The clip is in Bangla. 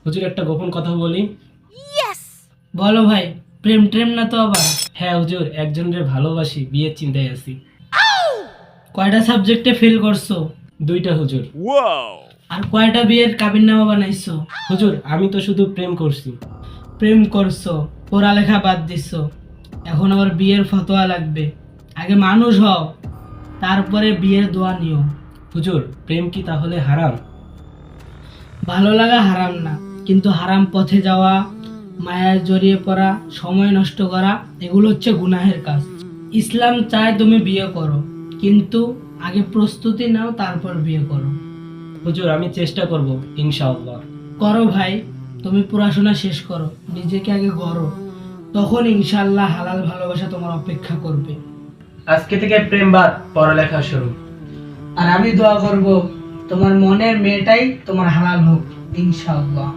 হুজুর একটা গোপন কথা বলি। বলো ভাই, প্রেম ট্রেম না তো আবার? হ্যাঁ হুজুর, একজনের ভালোবাসি, বিয়ের চিন্তায় আছি। কয়টা সাবজেক্টে ফেল করছো? দুইটা হুজুর। আর কয়টা বিয়ের কাবিননামা বানাইছো? হুজুর আমি তো শুধু প্রেম করছি। প্রেম করছো, পড়ালেখা বাদ দিছো, এখন আবার বিয়ের ফতোয়া লাগবে। আগে মানুষ হও, তারপরে বিয়ের দোয়া নিও। হুজুর প্রেম কি তাহলে হারাম? ভালো লাগা হারাম না, কিন্তু হারাম পথে যাওয়া, মায়ায় জড়িয়ে পড়া, সময় নষ্ট করা, এগুলো হচ্ছে গুনাহের কাজ। ইসলাম চায় তুমি বিয়ে করো, কিন্তু আগে প্রস্তুতি নাও, তারপর বিয়ে করো। হুজুর আমি চেষ্টা করব ইনশাআল্লাহ। করো ভাই, তুমি পড়াশোনা শেষ করো, নিজেকে আগে গড়ো, তখন ইনশাল্লাহ হালাল ভালোবাসা তোমার অপেক্ষা করবে। আজকে থেকে প্রেম বাদ, পড়ালেখা শুরু। আর আমি দোয়া করব তোমার মনের মেয়েটাই তোমার হালাল হোক ইনশাআল্লাহ।